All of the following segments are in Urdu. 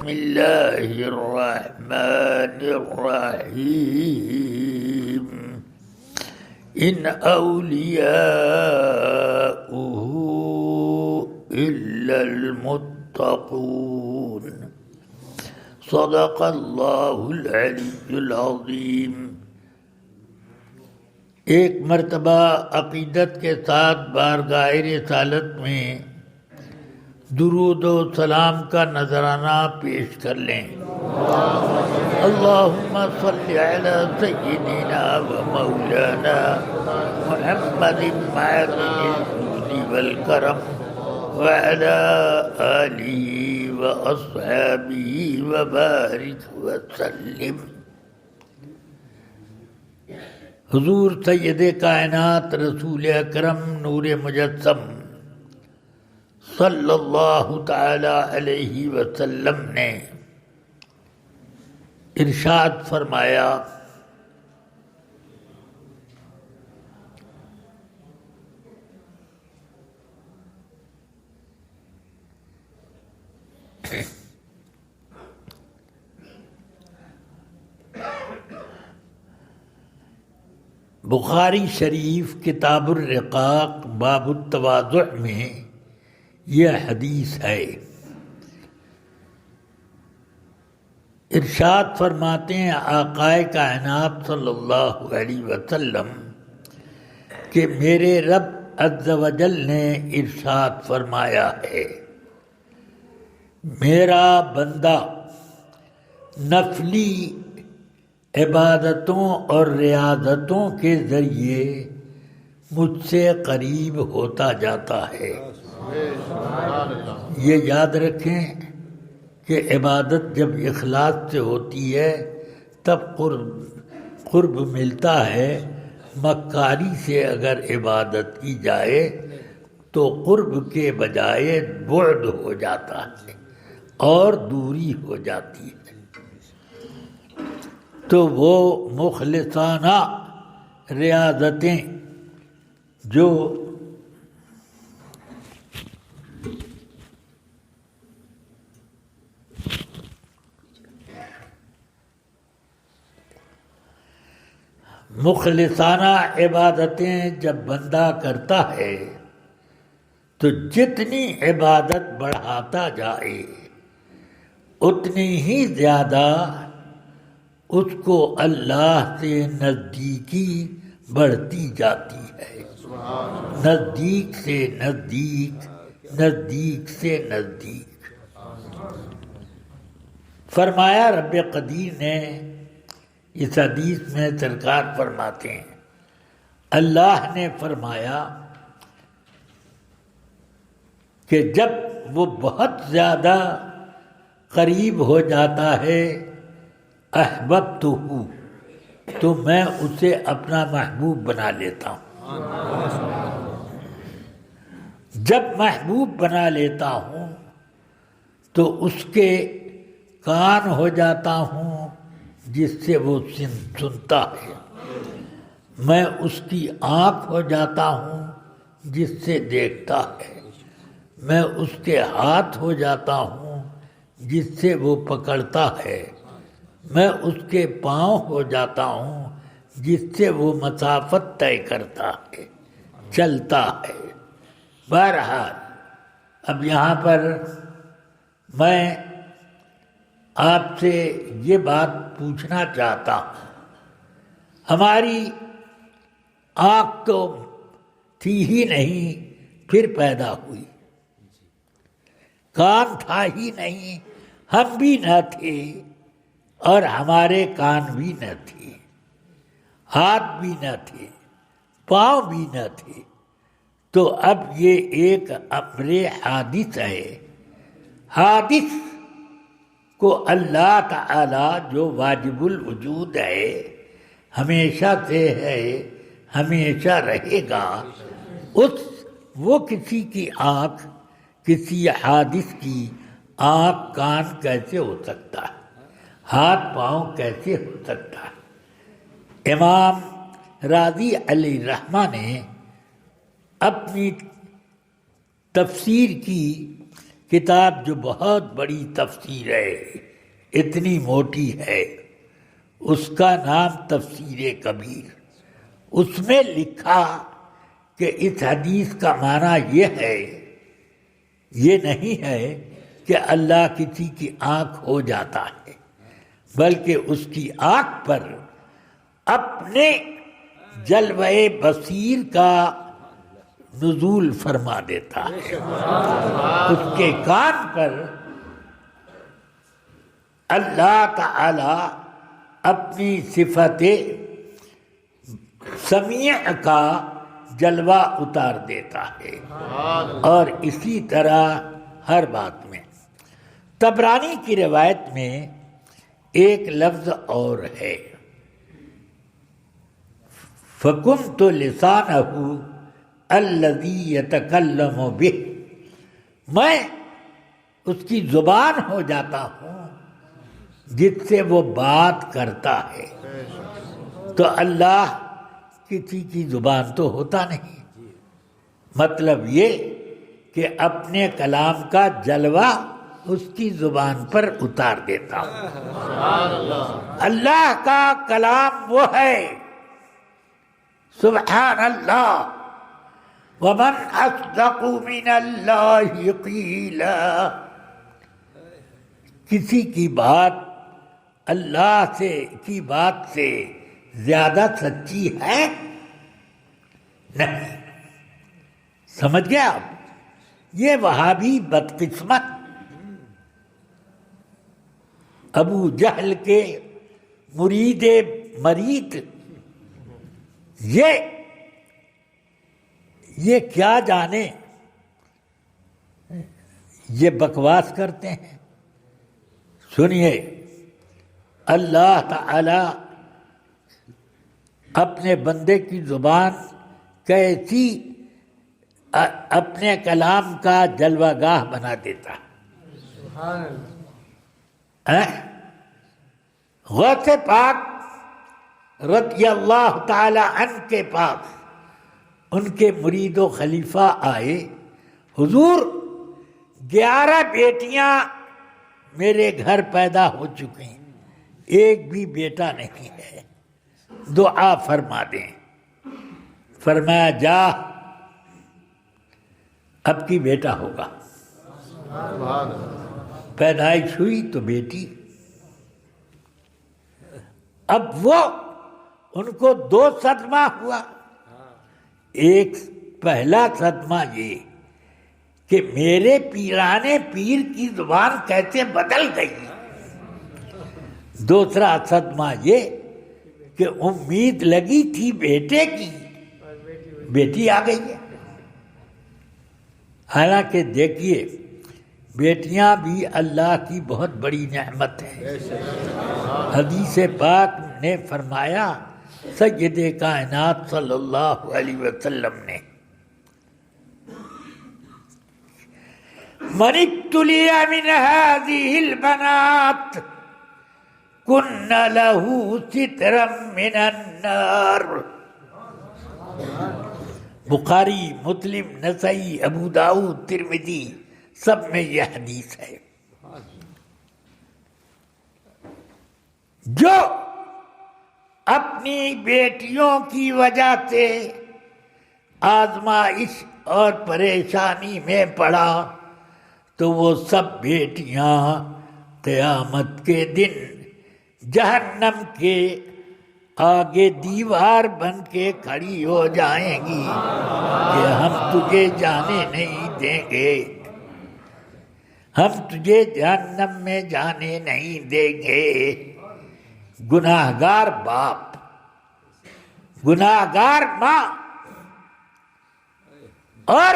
بسم اللہ الرحمن الرحیم ان اولیاؤہ الا المتقون صدق اللہ العلی العظیم۔ ایک مرتبہ عقیدت کے ساتھ بارگاہ رسالت میں درود و سلام کا نذرانہ پیش کر لیں۔ اللہم صلی علی سیدنا و مولانا محمد معظم الجود والکرم وعلی آلہ و اصحابہ وبارک وسلم۔ حضور سید کائنات رسول اکرم نور مجسم صلی اللہ تعالی علیہ وسلم نے ارشاد فرمایا، بخاری شریف کتاب الرقاق باب التواضع میں یہ حدیث ہے۔ ارشاد فرماتے ہیں آقائے کائنات صلی اللہ علیہ وسلم کہ میرے رب عز و جل نے ارشاد فرمایا ہے، میرا بندہ نفلی عبادتوں اور ریاضتوں کے ذریعے مجھ سے قریب ہوتا جاتا ہے۔ یہ یاد رکھیں کہ عبادت جب اخلاص سے ہوتی ہے تب قرب ملتا ہے، مکاری سے اگر عبادت کی جائے تو قرب کے بجائے بعد ہو جاتا ہے اور دوری ہو جاتی ہے۔ تو وہ مخلصانہ ریاضتیں جو مخلصانہ عبادتیں جب بندہ کرتا ہے تو جتنی عبادت بڑھاتا جائے اتنی ہی زیادہ اس کو اللہ سے نزدیکی بڑھتی جاتی ہے، نزدیک سے نزدیک، نزدیک سے نزدیک۔ فرمایا رب قدیر نے اس حدیث میں، سرکار فرماتے ہیں اللہ نے فرمایا کہ جب وہ بہت زیادہ قریب ہو جاتا ہے احببتہ، تو میں اسے اپنا محبوب بنا لیتا ہوں۔ جب محبوب بنا لیتا ہوں تو اس کے کان ہو جاتا ہوں جس سے وہ سنتا ہے، میں اس کی آنکھ ہو جاتا ہوں جس سے دیکھتا ہے، میں اس کے ہاتھ ہو جاتا ہوں جس سے وہ پکڑتا ہے، میں اس کے پاؤں ہو جاتا ہوں جس سے وہ مسافت طے کرتا ہے، چلتا ہے۔ بہرحال اب یہاں پر میں آپ سے یہ بات پوچھنا چاہتا ہوں، ہماری آنکھ تو تھی ہی نہیں پھر پیدا ہوئی، کان تھا ہی نہیں ہم بھی نہ تھے اور ہمارے کان بھی نہ تھے، ہاتھ بھی نہ تھے، پاؤں بھی نہ تھے، تو اب یہ ایک امر حادث ہے۔ حادث کو اللہ تعالی جو واجب الوجود ہے، ہمیشہ سے ہے، ہمیشہ رہے گا، وہ کسی کی آنکھ، کسی حادث کی آنکھ کان کیسے ہو سکتا ہے، ہاتھ پاؤں کیسے ہو سکتا ہے؟ امام راضی علیہ الرحمہ نے اپنی تفسیر کی کتاب جو بہت بڑی تفسیر ہے، اتنی موٹی ہے، اس کا نام تفسیر کبیر۔ اس میں لکھا کہ اس حدیث کا معنی یہ ہے، یہ نہیں ہے کہ اللہ کسی کی آنکھ ہو جاتا ہے، بلکہ اس کی آنکھ پر اپنے جلوہ بصیر کا نزول فرما دیتا ہے، اس کے کان پر اللہ تعالی اپنی صفت سمیع کا جلوہ اتار دیتا ہے، اور اسی طرح ہر بات میں۔ طبرانی کی روایت میں ایک لفظ اور ہے، فَكُنْتُ لِسَانَهُ الَّذِي يَتَكَلَّمُ بِهِ، میں اس کی زبان ہو جاتا ہوں جس سے وہ بات کرتا ہے۔ تو اللہ کسی کی زبان تو ہوتا نہیں، مطلب یہ کہ اپنے کلام کا جلوہ اس کی زبان پر اتار دیتا ہوں۔ اللہ کا کلام وہ ہے، سبحان اللہ، ومن اصدق من اللہ قیلا، کسی کی بات اللہ کی بات سے زیادہ سچی ہے نہیں۔ سمجھ گئے آپ؟ یہ وہابی بدقسمت ابو جہل کے مرید یہ کیا جانے، یہ بکواس کرتے ہیں۔ سنیے، اللہ تعالی اپنے بندے کی زبان کیسی اپنے کلام کا جلوہ گاہ بنا دیتا ہے۔ غوث پاک رضی اللہ تعالی عنہ کے پاس ان کے مرید و خلیفہ آئے، حضور 11 بیٹیاں میرے گھر پیدا ہو چکی ہیں، ایک بھی بیٹا نہیں ہے، دعا فرما دیں۔ فرمایا جا، اب کی بیٹا ہوگا۔ پیدائش ہوئی تو بیٹی۔ اب وہ ان کو 2 صدمہ ہوا۔ ایک پہلا صدمہ یہ کہ میرے پیرانے پیر کی زبان کیسے بدل گئی، دوسرا صدمہ یہ کہ امید لگی تھی بیٹے کی، بیٹی آ گئی ہے۔ حالانکہ دیکھیے، بیٹیاں بھی اللہ کی بہت بڑی نعمت ہے۔ حدیث پاک نے فرمایا، سید کائنات صلی اللہ علیہ وسلم نے، من ابتلی من هذه البنات کن له سترا من النار۔ بخاری، مسلم، نسائی، ابو داؤد، ترمذی، سب میں یہ حدیث ہے۔ جو اپنی بیٹیوں کی وجہ سے آزمائش اور پریشانی میں پڑا تو وہ سب بیٹیاں قیامت کے دن جہنم کے آگے دیوار بن کے کھڑی ہو جائیں گی کہ ہم تجھے جانے نہیں دیں گے، ہم تجھے جہنم میں جانے نہیں دیں گے۔ گناہگار باپ، گناہگار ماں اور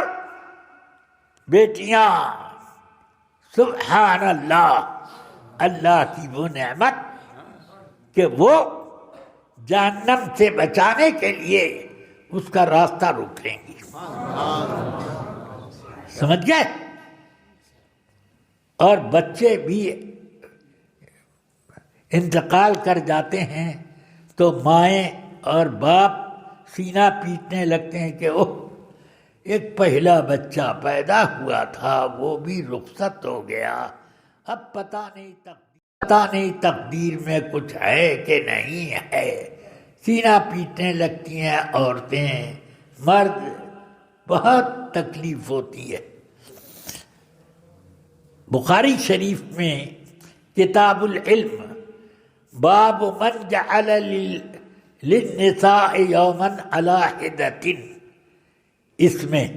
بیٹیاں، سبحان اللہ، اللہ کی وہ نعمت کہ وہ جہنم سے بچانے کے لیے اس کا راستہ روک لیں گی۔ سمجھ گئے؟ اور بچے بھی انتقال کر جاتے ہیں تو مائیں اور باپ سینہ پیٹنے لگتے ہیں کہ اوہ ایک پہلا بچہ پیدا ہوا تھا، وہ بھی رخصت ہو گیا، اب پتہ نہیں تقدیر میں کچھ ہے کہ نہیں ہے، سینہ پیٹنے لگتی ہیں عورتیں، مرد، بہت تکلیف ہوتی ہے۔ بخاری شریف میں کتاب العلم باب من جعل للنساء یوما علی حدۃ، اس میں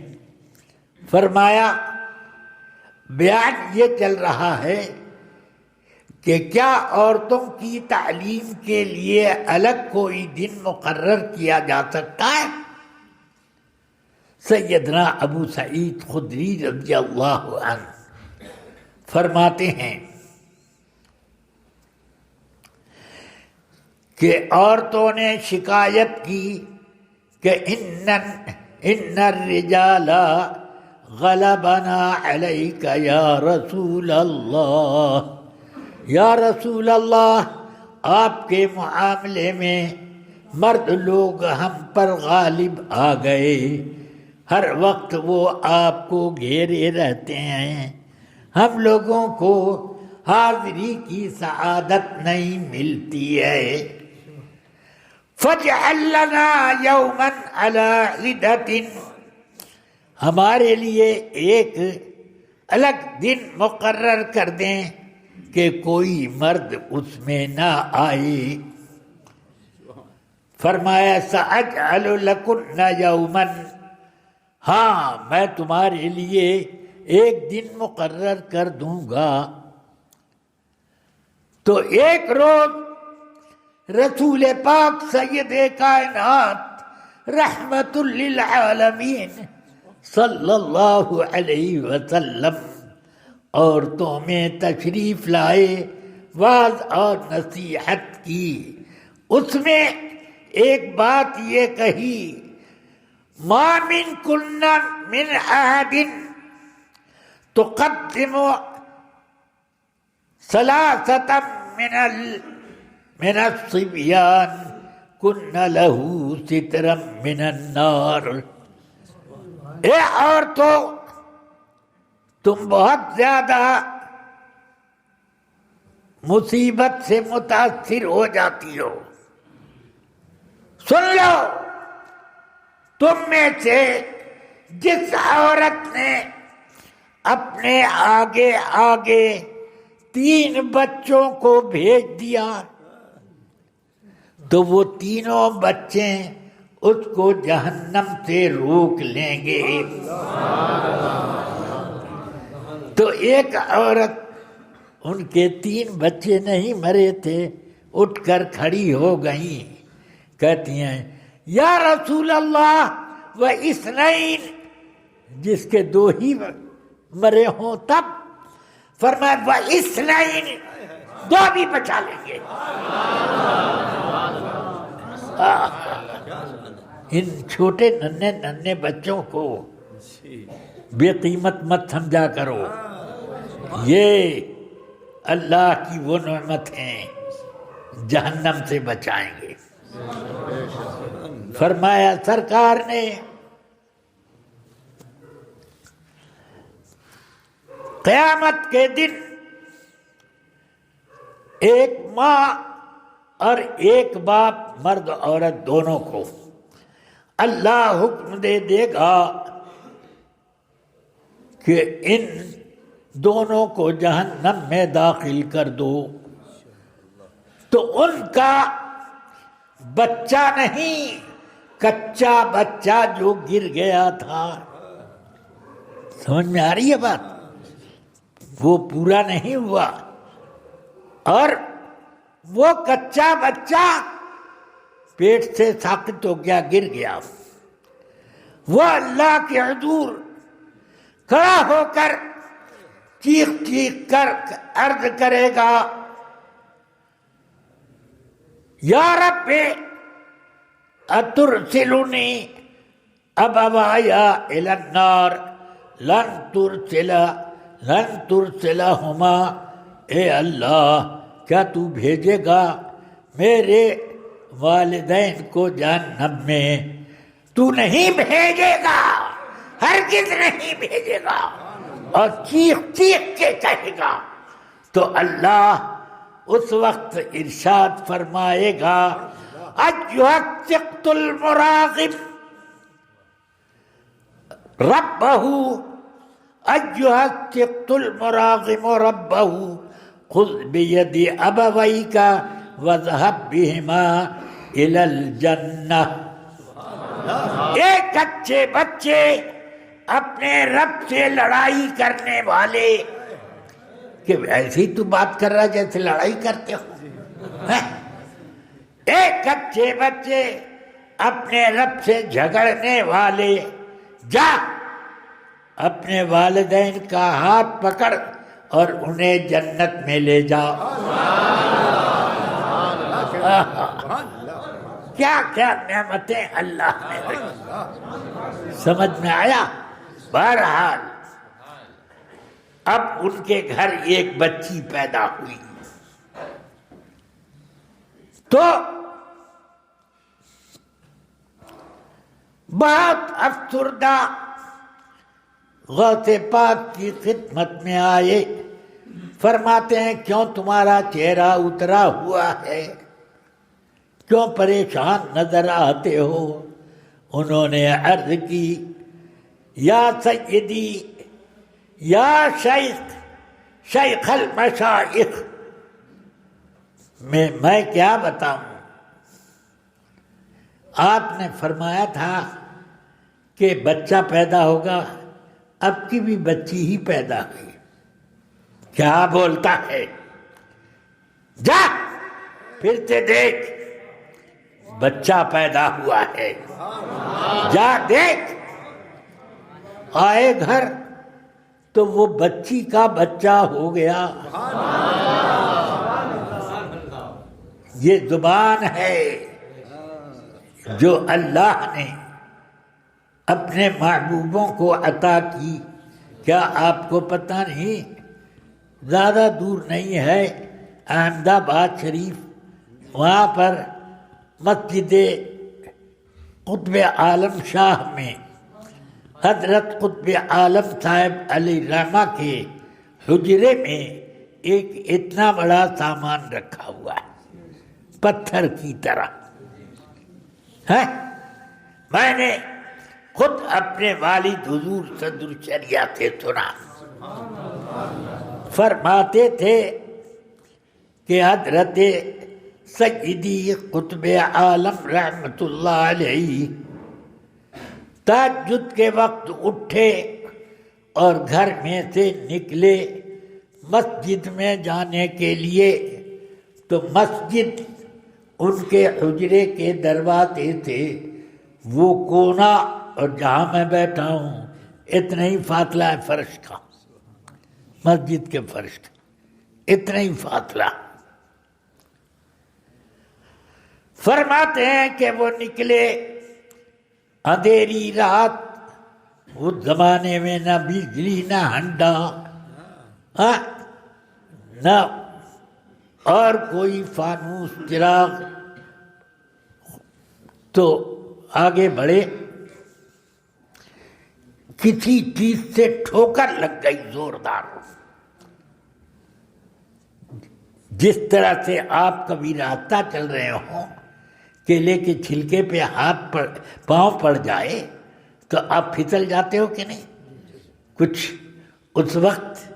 فرمایا، بیان یہ چل رہا ہے کہ کیا عورتوں کی تعلیم کے لیے الگ کوئی دن مقرر کیا جا سکتا ہے؟ سیدنا ابو سعید خدری رضی اللہ عنہ فرماتے ہیں کہ عورتوں نے شکایت کی کہ ان الرجال غلبنا علیک یا رسول اللہ، یا رسول اللہ، آپ کے معاملے میں مرد لوگ ہم پر غالب آ گئے، ہر وقت وہ آپ کو گھیرے رہتے ہیں، ہم لوگوں کو حاضری کی سعادت نہیں ملتی ہے، فاجعل لنا یوما علی عدۃ، ہمارے لیے ایک الگ دن مقرر کر دیں کہ کوئی مرد اس میں نہ آئے۔ فرمایا سأجعل لکن یوما، ہاں میں تمہارے لیے ایک دن مقرر کر دوں گا۔ تو ایک روز رسول پاک سید کائنات رحمت للعالمین صلی اللہ علیہ وسلم عورتوں میں تشریف لائے، واعظ اور نصیحت کی، اس میں ایک بات یہ کہی، ما منکن من احد تقدم ثلاثة من الصبیان کن له سترا من النار، اے عورتوں تم بہت زیادہ مصیبت سے متاثر ہو جاتی ہو، سن لو، تم میں سے جس عورت نے اپنے آگے آگے 3 بچوں کو بھیج دیا تو وہ تینوں بچے اس کو جہنم سے روک لیں گے۔ تو ایک عورت، ان کے 3 بچے نہیں مرے تھے، اٹھ کر کھڑی ہو گئیں، کہتی ہیں یا رسول اللہ و اثنین، جس کے 2 ہی مرے ہوں تب، فرمایا و اثنین، 2 بھی بچا لیں گے۔ ان چھوٹے ننھے بچوں کو بے قیمت مت سمجھا کرو، یہ اللہ کی وہ نعمت ہیں جہنم سے بچائیں گے۔ فرمایا سرکار نے قیامت کے دن ایک ماں اور ایک باپ، مرد عورت دونوں کو اللہ حکم دے گا کہ ان دونوں کو جہنم میں داخل کر دو، تو ان کا بچہ نہیں، کچا بچہ جو گر گیا تھا، سمجھ میں آ رہی ہے بات، وہ پورا نہیں ہوا، اور وہ کچا بچہ پیٹ سے ساقط ہو گیا، گر گیا، وہ اللہ کے حضور کھڑا ہو کر چیخ چیخ کر عرض کرے گا، یا رب اترسلنی ابوایا الی النار لن ترسلہما، اے اللہ کیا تو بھیجے گا میرے والدین کو جہنم میں؟ تو نہیں بھیجے گا، ہرگز نہیں بھیجے گا، اور چیخ چیخ کے کہے گا تو اللہ اس وقت ارشاد فرمائے گا ایھا الثقۃ المراغب ربہ، ایھا الثقۃ المراغب ربہ خذ بید ابویک واذهب بهما الی الجنہ۔ ایک اچھے بچے اپنے رب سے لڑائی کرنے والے، کہ ایسی تو بات کر رہا جیسے لڑائی کرتے ہو، ایک اچھے بچے اپنے رب سے جھگڑنے والے، جا اپنے والدین کا ہاتھ پکڑ اور انہیں جنت میں لے جاؤ۔ کیا کیا نعمتیں اللہ نے دی، سمجھ میں آیا؟ بہرحال اب ان کے گھر ایک بچی پیدا ہوئی تو بہت افسردہ غوث پاک کی خدمت میں آئے، فرماتے ہیں کیوں تمہارا چہرہ اترا ہوا ہے، کیوں پریشان نظر آتے ہو؟ انہوں نے عرض کی یا سیدی یا شیخ المشائخ، میں کیا بتاؤں؟ آپ نے فرمایا تھا کہ بچہ پیدا ہوگا، اب کی بھی بچی ہی پیدا ہوئی، کیا بولتا ہے؟ جا پھر سے دیکھ، بچہ پیدا ہوا ہے، جا دیکھ۔ آئے گھر تو وہ بچی کا بچہ ہو گیا۔ یہ زبان ہے جو اللہ نے اپنے محبوبوں کو عطا کی۔ کیا آپ کو پتہ نہیں؟ زیادہ دور نہیں ہے احمد آباد شریف، وہاں پر مسجد قطب عالم شاہ میں حضرت قطب عالم صاحب علیہ الرحمہ کے حجرے میں ایک اتنا بڑا سامان رکھا ہوا ہے، پتھر کی طرح ہے۔ میں نے خود اپنے والد حضور صدر شریعہ سے سنا، فرماتے تھے کہ حضرت سیدی قطب عالم رحمت اللہ علیہ تہجد کے وقت اٹھے اور گھر میں سے نکلے مسجد میں جانے کے لیے، تو مسجد ان کے حجرے کے دروازے سے وہ کونا اور جہاں میں بیٹھا ہوں اتنا ہی فاصلہ ہے فرش کا، مسجد کے فرش کا اتنا ہی فاصلہ۔ فرماتے ہیں کہ وہ نکلے، اندھیری رات، اس زمانے میں نہ بجلی نہ ہنڈا نہ اور کوئی فانوس چراغ، تو آگے بڑھے، کسی چیز سے ٹھوکر لگ گئی زوردار، جس طرح سے آپ کبھی راستہ چل رہے ہوں کیلے کے چھلکے پہ ہاتھ پاؤں پڑ جائے تو آپ پھسل جاتے ہو کہ نہیں؟ کچھ اس وقت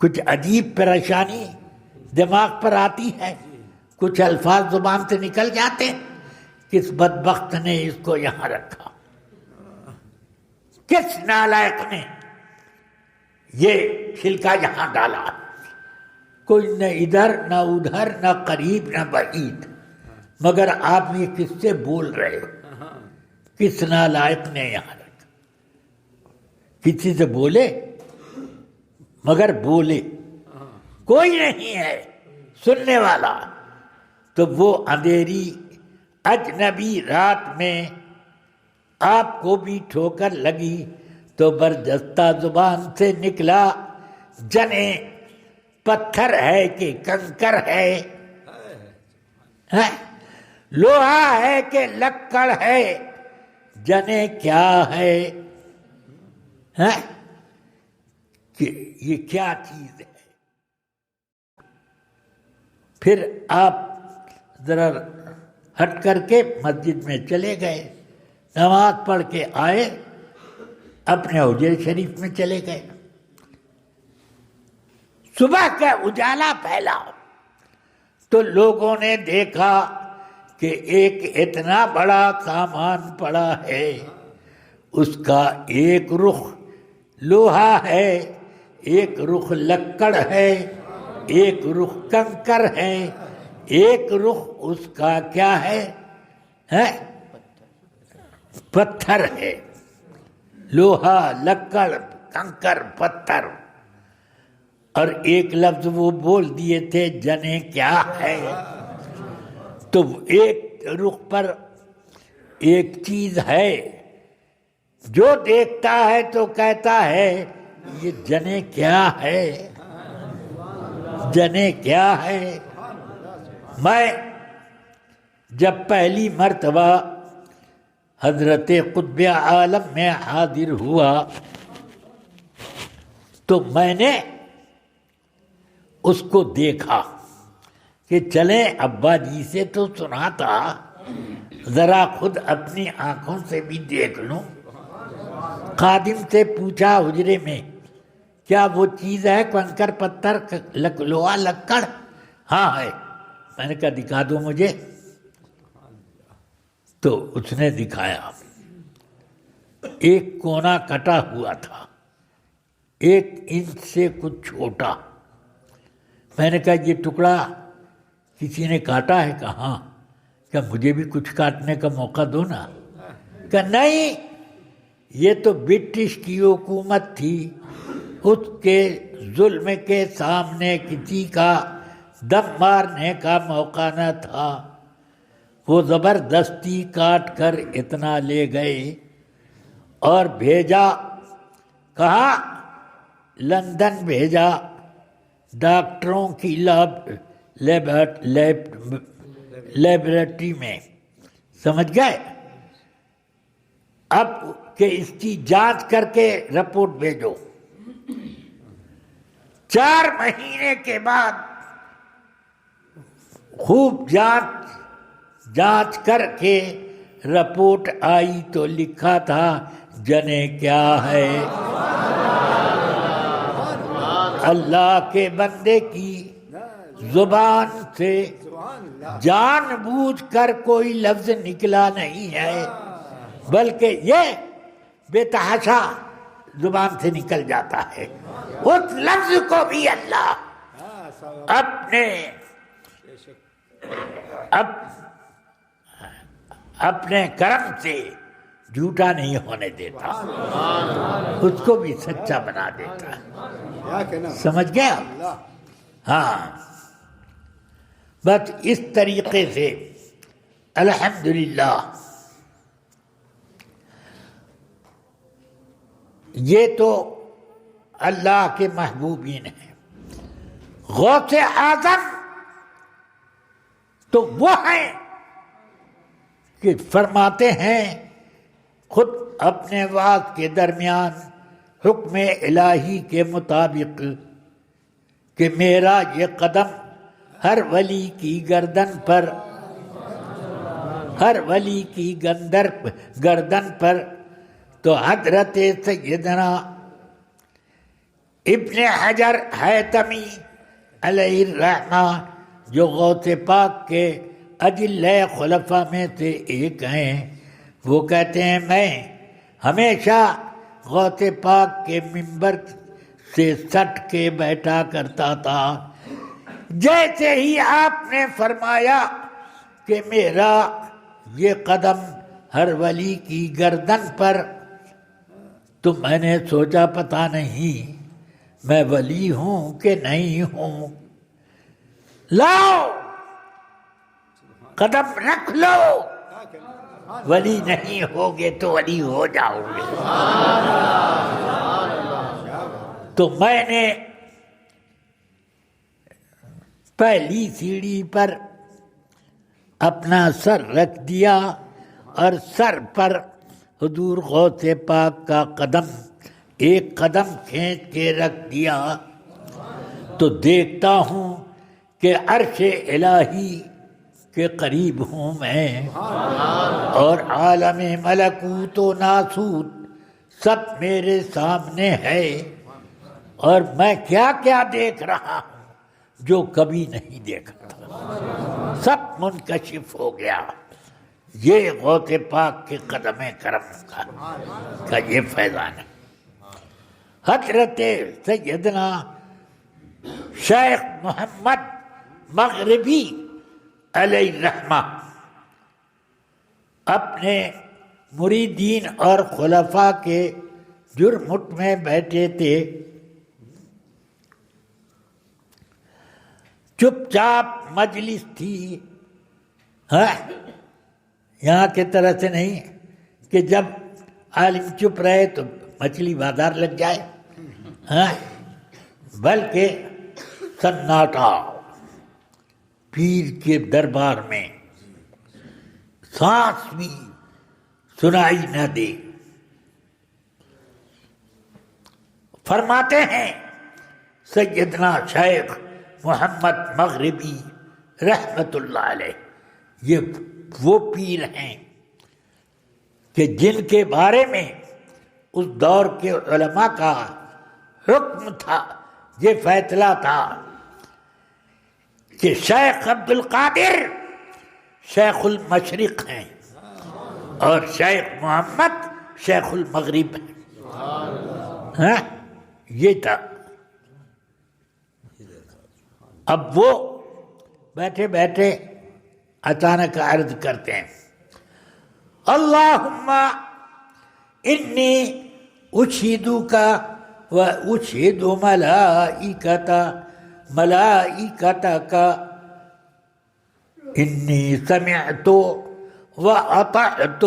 کچھ عجیب پریشانی دماغ پر آتی ہے، کچھ الفاظ زبان سے نکل جاتے، کس بدبخت نے اس کو یہاں رکھا، کس نالائق نے یہ چھلکا یہاں ڈالا، کوئی نہ ادھر نہ ادھر نہ قریب نہ بعید، مگر آپ یہ کس سے بول رہے ہو؟ کس نالائق نے یہاں رکھا؟ کسی سے بولے مگر بولے کوئی نہیں ہے سننے والا، تو وہ اندھیری اجنبی رات میں آپ کو بھی ٹھوکر لگی تو برجستہ زبان سے نکلا، جنے پتھر ہے کہ کنکر ہے، لوہا ہے کہ لکڑ ہے، جنے کیا ہے کہ یہ کیا چیز ہے. پھر آپ ذرا ہٹ کر کے مسجد میں چلے گئے، نماز پڑھ کے آئے، اپنے حجرے شریف میں چلے گئے. صبح کا اجالا پھیلا تو لوگوں نے دیکھا کہ ایک اتنا بڑا سامان پڑا ہے، اس کا ایک رخ لوہا ہے، ایک رخ لکڑ ہے، ایک رخ کنکر ہے، ایک رخ اس کا کیا ہے پتھر ہے. لوہا، لکڑ، کنکر، پتھر. اور ایک لفظ وہ بول دیے تھے، جنے کیا ہے. تو ایک رخ پر ایک چیز ہے، جو دیکھتا ہے تو کہتا ہے یہ جنے کیا ہے، جنے کیا ہے. میں جب پہلی مرتبہ حضرت قطب عالم میں حاضر ہوا تو میں نے اس کو دیکھا کہ چلیں ابا جی سے تو سنا تھا، ذرا خود اپنی آنکھوں سے بھی دیکھ لوں. خادم سے پوچھا حجرے میں، کیا وہ چیز ہے کنکر پتھر لوہا لکڑ؟ ہاں ہے. میں نے کہا دکھا دو مجھے. تو اس نے دکھایا. ایک کونا کٹا ہوا تھا، 1 انچ سے کچھ چھوٹا. میں نے کہا یہ ٹکڑا کسی نے کاٹا ہے؟ کہاں. کیا مجھے بھی کچھ کاٹنے کا موقع دو نا. کہ نہیں، یہ تو برٹش کی حکومت تھی، اس کے ظلم کے سامنے کسی کا دم مارنے کا موقع نہ تھا. وہ زبردستی کاٹ کر اتنا لے گئے اور بھیجا. کہاں؟ لندن بھیجا، ڈاکٹروں کی لیبارٹری میں. سمجھ گئے؟ اب کہ اس کی جانچ کر کے رپورٹ بھیجو. 4 مہینے کے بعد خوب جانچ کر کے رپورٹ آئی تو لکھا تھا جنے کیا ہے. اللہ کے بندے کی زبان سے جان بوجھ کر کوئی لفظ نکلا نہیں ہے، بلکہ یہ بے تحاشا زبان سے نکل جاتا ہے. اس لفظ کو بھی اللہ اپنے کرم سے جھوٹا نہیں ہونے دیتا، اس کو بھی سچا بنا دیتا ہے. سمجھ گیا؟ ہاں. بس اس طریقے سے الحمدللہ یہ تو اللہ کے محبوبین ہیں. غوث اعظم تو وہ ہیں کہ فرماتے ہیں خود اپنے وعظ کے درمیان حکم الہی کے مطابق کہ میرا یہ قدم ہر ولی کی گردن پر تو حضرت سیدنا ابن حجر حیتمی علیہ الرحمہ جو غوث پاک کے اجلۂ خلفاء میں سے ایک ہیں، وہ کہتے ہیں میں ہمیشہ غوث پاک کے منبر سے سٹ کے بیٹھا کرتا تھا. جیسے ہی آپ نے فرمایا کہ میرا یہ قدم ہر ولی کی گردن پر، تو میں نے سوچا پتہ نہیں میں ولی ہوں کہ نہیں ہوں. لاؤ قدم رکھ لو، ولی نہیں ہوگے تو ولی ہو جاؤ گے. تو میں نے پہلی سیڑھی پر اپنا سر رکھ دیا اور سر پر حضور غوث پاک کا قدم ایک قدم کھینچ کے رکھ دیا تو دیکھتا ہوں کہ عرش الہی کے قریب ہوں میں، اور عالم ملکوت و ناسوت سب میرے سامنے ہے، اور میں کیا کیا دیکھ رہا ہوں جو کبھی نہیں دیکھا تھا، سب منکشف ہو گیا۔ یہ غوث پاک کے قدم کرم کا یہ فیضان ہے۔ حضرت سیدنا شیخ محمد مغربی علیہ الرحمہ اپنے مریدین اور خلفاء کے جرمٹ میں بیٹھے تھے، چپ چاپ مجلس تھی، یہاں کی طرح سے نہیں کہ جب عالم چپ رہے تو مچھلی بازار لگ جائے، بلکہ سناٹا، پیر کے دربار میں سانس بھی سنائی نہ دے۔ فرماتے ہیں سیدنا شیخ محمد مغربی رحمت اللہ علیہ، یہ وہ پیر ہیں کہ جن کے بارے میں اس دور کے علماء کا حکم تھا، یہ فیصلہ تھا کہ شیخ عبد القادر شیخ المشرق ہیں اور شیخ محمد شیخ المغرب ہیں، یہ تھا۔ اب وہ بیٹھے بیٹھے اچانک عرض کرتے ہیں، اللہم انی اشہدک و اشہد ملائکتک انی سمعت و اطعت۔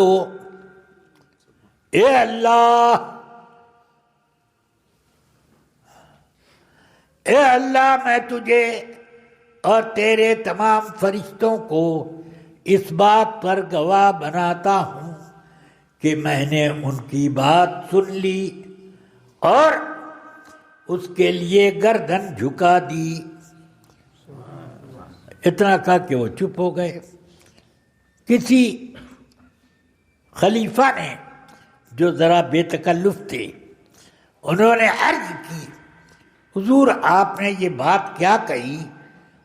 اے اللہ میں تجھے اور تیرے تمام فرشتوں کو اس بات پر گواہ بناتا ہوں کہ میں نے ان کی بات سن لی اور اس کے لیے گردن جھکا دی۔ اتنا کہا کہ وہ چپ ہو گئے۔ کسی خلیفہ نے جو ذرا بے تکلف تھے، انہوں نے عرض کی، حضور آپ نے یہ بات کیا کہی،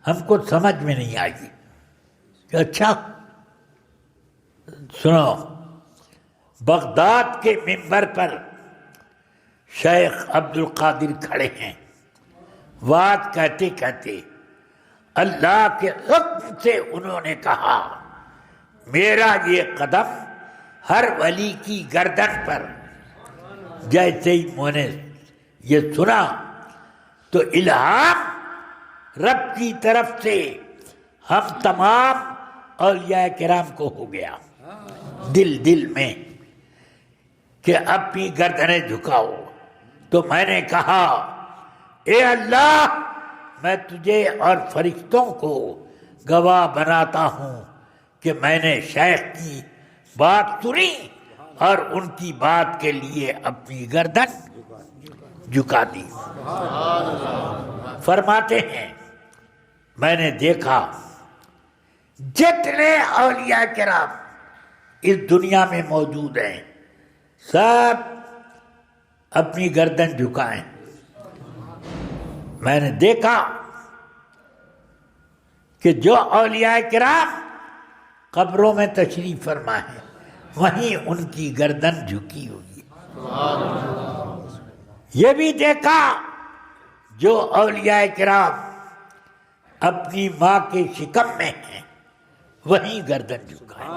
ہم کو سمجھ میں نہیں آئی۔ کہ اچھا سنو، بغداد کے منبر پر شیخ عبد القادر کھڑے ہیں، بات کہتے کہتے اللہ کے حکم سے انہوں نے کہا، میرا یہ قدم ہر ولی کی گردن پر۔ جیسے ہی میں نے یہ سنا تو الہام رب کی طرف سے ہم تمام اولیاء کرام کو ہو گیا دل میں کہ اپنی گردنیں جھکاؤ۔ تو میں نے کہا، اے اللہ میں تجھے اور فرشتوں کو گواہ بناتا ہوں کہ میں نے شیخ کی بات سنی اور ان کی بات کے لیے اپنی گردن جھکا دی۔ فرماتے ہیں میں نے دیکھا جتنے اولیاء کرام اس دنیا میں موجود ہیں سب اپنی گردن جھکائیں۔ میں نے دیکھا کہ جو اولیاء کرام قبروں میں تشریف فرما ہے وہیں ان کی گردن جھکی ہوئی۔ یہ بھی دیکھا جو اولیاء کرام اپنی ماں کے شکم میں ہیں وہیں گردن جھکائے۔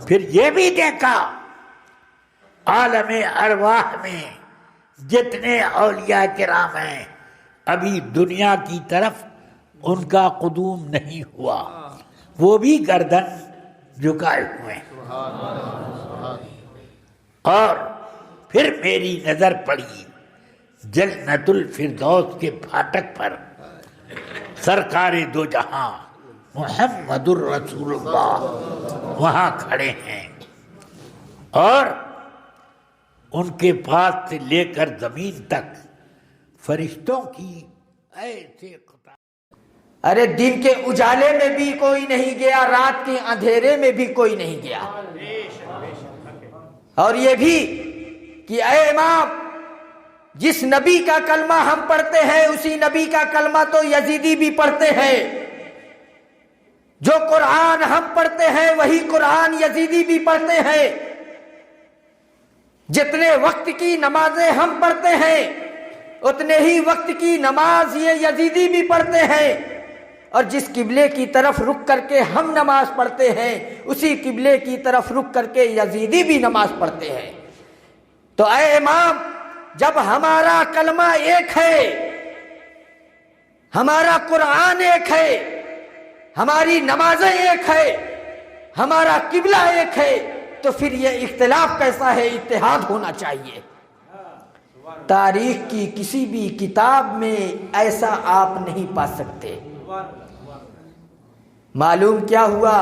پھر یہ بھی دیکھا عالم ارواح میں جتنے اولیاء کرام ہیں ابھی دنیا کی طرف ان کا قدوم نہیں ہوا، وہ بھی گردن جھکائے ہوئے ہیں۔ اور پھر میری نظر پڑی جنت الفردوس کے پھاٹک پر سرکار دو جہاں محمد الرسول اللہ وہاں کھڑے ہیں۔ اور ان کے پاس سے لے کر زمین تک فرشتوں کی ایسے قطار. ارے دن کے اجالے میں بھی کوئی نہیں گیا، رات کے اندھیرے میں بھی کوئی نہیں گیا. اور یہ بھی کہ اے امام، جس نبی کا کلمہ ہم پڑھتے ہیں اسی نبی کا کلمہ تو یزیدی بھی پڑھتے ہیں، جو قرآن ہم پڑھتے ہیں وہی قرآن یزیدی بھی پڑھتے ہیں، جتنے وقت کی نمازیں ہم پڑھتے ہیں اتنے ہی وقت کی نماز یہ یزیدی بھی پڑھتے ہیں، اور جس قبلے کی طرف رخ کر کے ہم نماز پڑھتے ہیں اسی قبلے کی طرف رخ کر کے یزیدی بھی نماز پڑھتے ہیں. تو اے امام، جب ہمارا کلمہ ایک ہے، ہمارا قرآن ایک ہے، ہماری نمازیں ایک ہے، ہمارا قبلہ ایک ہے، تو پھر یہ اختلاف کیسا ہے؟ اتحاد ہونا چاہیے. تاریخ کی کسی بھی کتاب میں ایسا آپ نہیں پا سکتے. معلوم کیا ہوا؟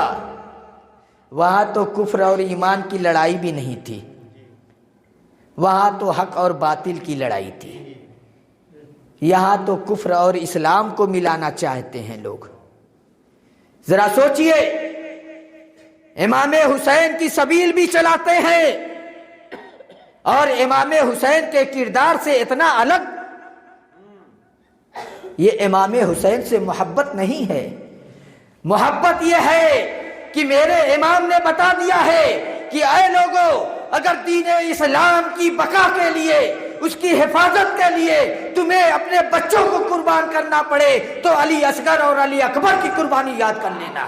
وہاں تو کفر اور ایمان کی لڑائی بھی نہیں تھی، وہاں تو حق اور باطل کی لڑائی تھی. یہاں تو کفر اور اسلام کو ملانا چاہتے ہیں لوگ. ذرا سوچئے، امام حسین کی سبیل بھی چلاتے ہیں اور امام حسین کے کردار سے اتنا الگ. یہ امام حسین سے محبت نہیں ہے. محبت یہ ہے کہ میرے امام نے بتا دیا ہے کہ اے لوگوں، اگر دین اسلام کی بقا کے لیے، اس کی حفاظت کے لیے تمہیں اپنے بچوں کو قربان کرنا پڑے تو علی اصغر اور علی اکبر کی قربانی یاد کر لینا.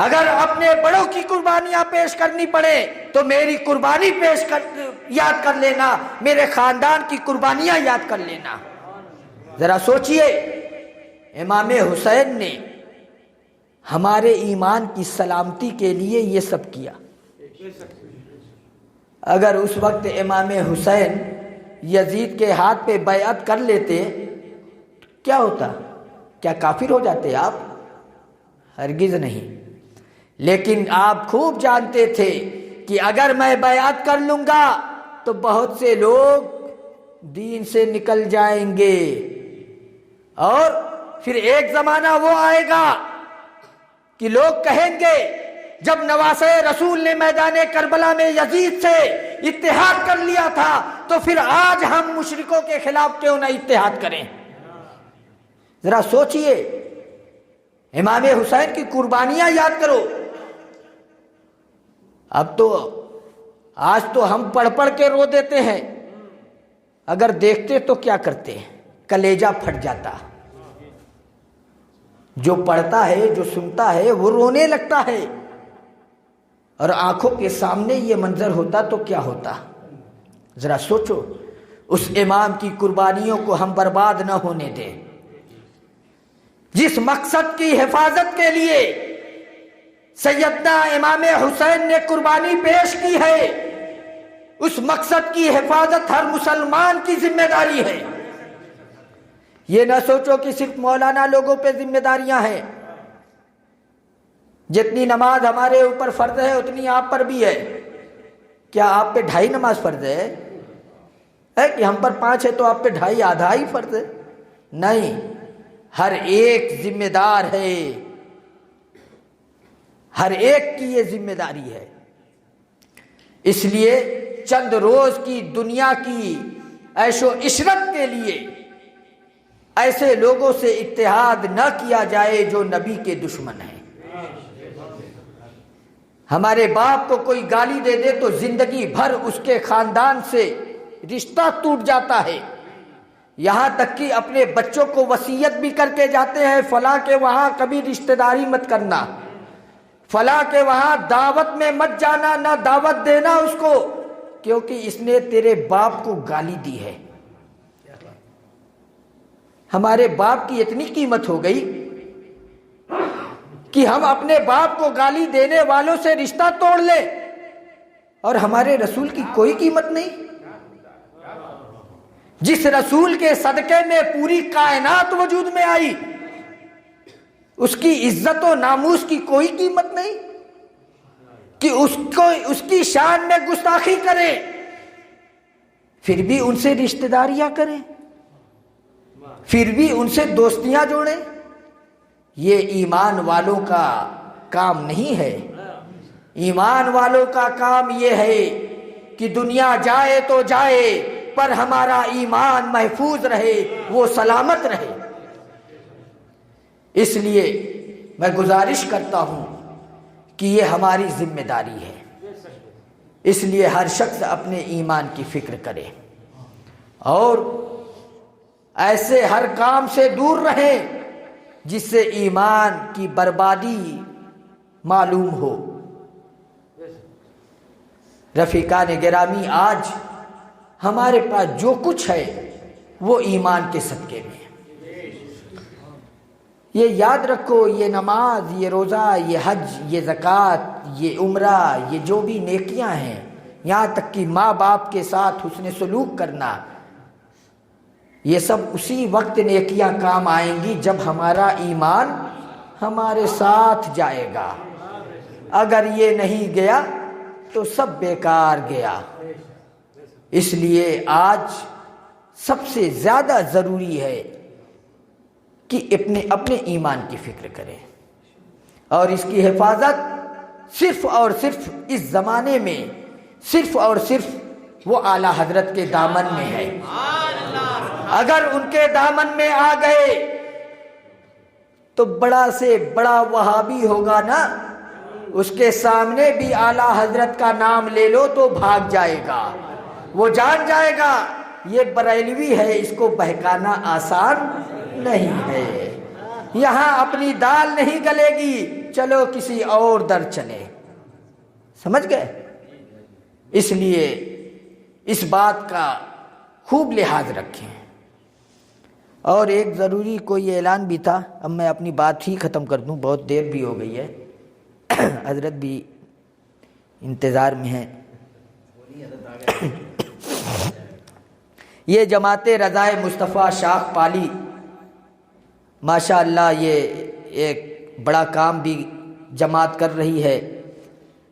اگر اپنے بڑوں کی قربانیاں پیش کرنی پڑے تو میری قربانی یاد کر لینا، میرے خاندان کی قربانیاں یاد کر لینا. ذرا سوچئے، امام حسین نے ہمارے ایمان کی سلامتی کے لیے یہ سب کیا. اگر اس وقت امام حسین یزید کے ہاتھ پہ بیعت کر لیتے کیا ہوتا؟ کیا کافر ہو جاتے آپ؟ ہرگز نہیں. لیکن آپ خوب جانتے تھے کہ اگر میں بیعت کر لوں گا تو بہت سے لوگ دین سے نکل جائیں گے، اور پھر ایک زمانہ وہ آئے گا کہ لوگ کہیں گے جب نواسہ رسول نے میدان کربلا میں یزید سے اتحاد کر لیا تھا تو پھر آج ہم مشرکوں کے خلاف کیوں نہ اتحاد کریں. ذرا سوچئے، امام حسین کی قربانیاں یاد کرو. اب تو آج تو ہم پڑھ پڑھ کے رو دیتے ہیں، اگر دیکھتے تو کیا کرتے ہیں؟ کلیجہ پھٹ جاتا. جو پڑھتا ہے، جو سنتا ہے وہ رونے لگتا ہے، اور آنکھوں کے سامنے یہ منظر ہوتا تو کیا ہوتا؟ ذرا سوچو، اس امام کی قربانیوں کو ہم برباد نہ ہونے دیں. جس مقصد کی حفاظت کے لیے سیدنا امام حسین نے قربانی پیش کی ہے، اس مقصد کی حفاظت ہر مسلمان کی ذمہ داری ہے. یہ نہ سوچو کہ صرف مولانا لوگوں پہ ذمہ داریاں ہیں. جتنی نماز ہمارے اوپر فرض ہے اتنی آپ پر بھی ہے. کیا آپ پہ 2.5 نماز فرض ہے کہ ہم پر 5 ہے تو آپ پہ 2.5 آدھا ہی فرض ہے؟ نہیں، ہر ایک ذمہ دار ہے، ہر ایک کی یہ ذمہ داری ہے. اس لیے چند روز کی دنیا کی عیش و عشرت کے لیے ایسے لوگوں سے اتحاد نہ کیا جائے جو نبی کے دشمن ہیں. ہمارے باپ کو کوئی گالی دے دے تو زندگی بھر اس کے خاندان سے رشتہ ٹوٹ جاتا ہے. یہاں تک کہ اپنے بچوں کو وصیت بھی کر کے جاتے ہیں، فلاں کے وہاں کبھی رشتہ داری مت کرنا، فلاں کے وہاں دعوت میں مت جانا، نہ دعوت دینا اس کو، کیونکہ اس نے تیرے باپ کو گالی دی ہے. ہمارے باپ کی اتنی قیمت ہو گئی کہ ہم اپنے باپ کو گالی دینے والوں سے رشتہ توڑ لیں، اور ہمارے رسول کی کوئی قیمت نہیں. جس رسول کے صدقے میں پوری کائنات وجود میں آئی، اس کی عزت و ناموس کی کوئی قیمت نہیں. کہ اس کی شان میں گستاخی کریں، پھر بھی ان سے رشتہ داریاں کریں، پھر بھی ان سے دوستیاں جوڑیں؟ یہ ایمان والوں کا کام نہیں ہے۔ ایمان والوں کا کام یہ ہے کہ دنیا جائے تو جائے پر ہمارا ایمان محفوظ رہے، وہ سلامت رہے۔ اس لیے میں گزارش کرتا ہوں کہ یہ ہماری ذمہ داری ہے، اس لیے ہر شخص اپنے ایمان کی فکر کرے اور ایسے ہر کام سے دور رہے جس سے ایمان کی بربادی معلوم ہو۔ رفیقان گرامی، آج ہمارے پاس جو کچھ ہے وہ ایمان کے صدقے میں ہے۔ یہ یاد رکھو، یہ نماز، یہ روزہ، یہ حج، یہ زکوٰۃ، یہ عمرہ، یہ جو بھی نیکیاں ہیں، یہاں تک کہ ماں باپ کے ساتھ حسن سلوک کرنا، یہ سب اسی وقت نیکیاں کام آئیں گی جب ہمارا ایمان ہمارے ساتھ جائے گا۔ اگر یہ نہیں گیا تو سب بیکار گیا۔ اس لیے آج سب سے زیادہ ضروری ہے کہ اپنے ایمان کی فکر کریں، اور اس کی حفاظت صرف اور صرف اس زمانے میں صرف اور صرف وہ اعلیٰ حضرت کے دامن میں ہے۔ اگر ان کے دامن میں آ گئے تو بڑا سے بڑا وہابی ہوگا نا، اس کے سامنے بھی اعلیٰ حضرت کا نام لے لو تو بھاگ جائے گا، وہ جان جائے گا یہ بریلوی ہے، اس کو بہکانا آسان نہیں ہے، یہاں اپنی دال نہیں گلے گی، چلو کسی اور در چلے۔ سمجھ گئے؟ اس لیے اس بات کا خوب لحاظ رکھیں۔ اور ایک ضروری کوئی اعلان بھی تھا، اب میں اپنی بات ہی ختم کر دوں، بہت دیر بھی ہو گئی ہے، حضرت بھی انتظار میں ہیں۔ یہ جماعت رضائے مصطفیٰ شاخ پالی ماشاء اللہ یہ ایک بڑا کام بھی جماعت کر رہی ہے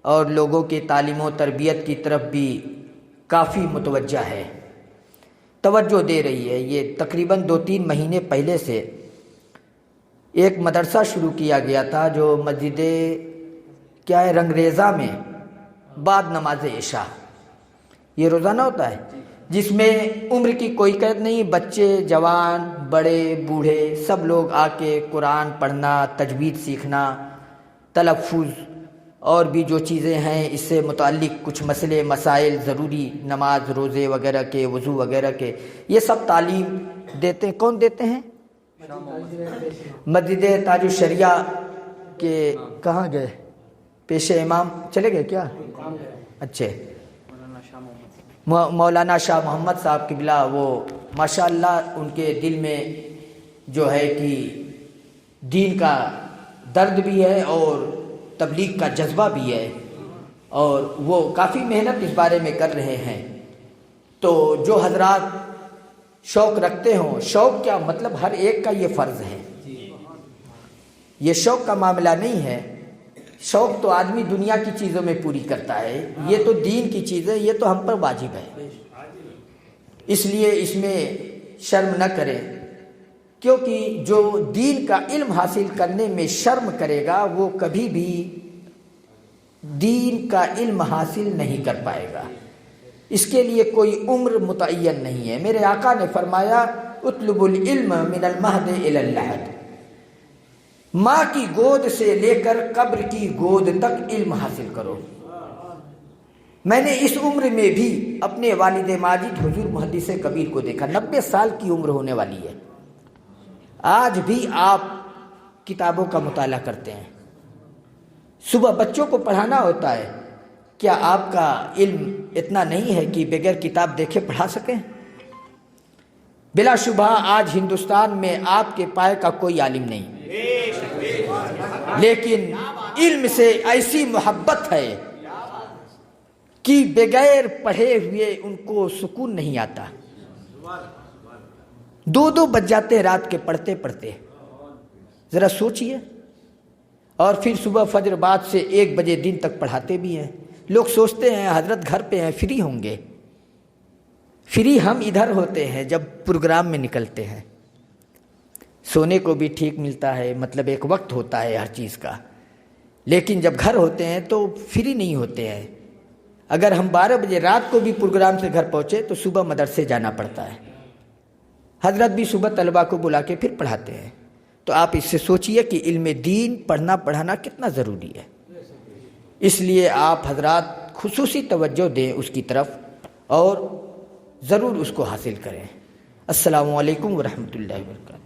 اور لوگوں کی تعلیم و تربیت کی طرف بھی کافی متوجہ ہے، توجہ دے رہی ہے۔ یہ تقریباً 2-3 مہینے پہلے سے ایک مدرسہ شروع کیا گیا تھا جو مسجد رنگریزہ میں بعد نماز عشاء، یہ روزانہ ہوتا ہے، جس میں عمر کی کوئی قید نہیں، بچے، جوان، بڑے، بوڑھے سب لوگ آ کے قرآن پڑھنا، تجوید سیکھنا، تلفظ اور بھی جو چیزیں ہیں اس سے متعلق کچھ مسئلے مسائل ضروری، نماز روزے وغیرہ کے، وضو وغیرہ کے، یہ سب تعلیم دیتے ہیں۔ کون دیتے ہیں؟ مسجد تاج الشریعہ کے کہاں گئے؟ پیش امام چلے گئے کیا؟ اچھے، مولانا شاہ محمد صاحب قبلہ، وہ ماشاءاللہ ان کے دل میں جو ہے کہ دین کا درد بھی ہے اور تبلیغ کا جذبہ بھی ہے، اور وہ کافی محنت اس بارے میں کر رہے ہیں۔ تو جو حضرات شوق رکھتے ہوں، شوق کیا مطلب ہر ایک کا یہ فرض ہے، یہ شوق کا معاملہ نہیں ہے، شوق تو آدمی دنیا کی چیزوں میں پوری کرتا ہے، یہ تو دین کی چیز ہے، یہ تو ہم پر واجب ہے، اس لیے اس میں شرم نہ کریں، کیونکہ جو دین کا علم حاصل کرنے میں شرم کرے گا وہ کبھی بھی دین کا علم حاصل نہیں کر پائے گا۔ اس کے لیے کوئی عمر متعین نہیں ہے۔ میرے آقا نے فرمایا اطلب العلم من المہد الی اللحد، ماں کی گود سے لے کر قبر کی گود تک علم حاصل کرو۔ میں نے اس عمر میں بھی اپنے والد ماجد حضور محدث کبیر کو دیکھا، 90 سال کی عمر ہونے والی ہے، آج بھی آپ کتابوں کا مطالعہ کرتے ہیں، صبح بچوں کو پڑھانا ہوتا ہے، کیا آپ کا علم اتنا نہیں ہے کہ بغیر کتاب دیکھے پڑھا سکیں؟ بلا شبہ آج ہندوستان میں آپ کے پائے کا کوئی عالم نہیں، لیکن علم سے ایسی محبت ہے کہ بغیر پڑھے ہوئے ان کو سکون نہیں آتا، 2 بج جاتے رات کے پڑھتے پڑھتے، ذرا سوچئے۔ اور پھر صبح فجر بعد سے 1 بجے دن تک پڑھاتے بھی ہیں۔ لوگ سوچتے ہیں حضرت گھر پہ ہیں، فری ہوں گے۔ فری ہم ادھر ہوتے ہیں جب پروگرام میں نکلتے ہیں، سونے کو بھی ٹھیک ملتا ہے، مطلب ایک وقت ہوتا ہے ہر چیز کا، لیکن جب گھر ہوتے ہیں تو فری نہیں ہوتے ہیں۔ اگر ہم 12 بجے رات کو بھی پروگرام سے گھر پہنچے تو صبح مدرسے جانا پڑتا ہے۔ حضرت بھی صبح طلباء کو بلا کے پھر پڑھاتے ہیں۔ تو آپ اس سے سوچئے کہ علم دین پڑھنا پڑھانا کتنا ضروری ہے۔ اس لیے آپ حضرات خصوصی توجہ دیں اس کی طرف اور ضرور اس کو حاصل کریں۔ السلام علیکم ورحمۃ اللہ وبرکاتہ۔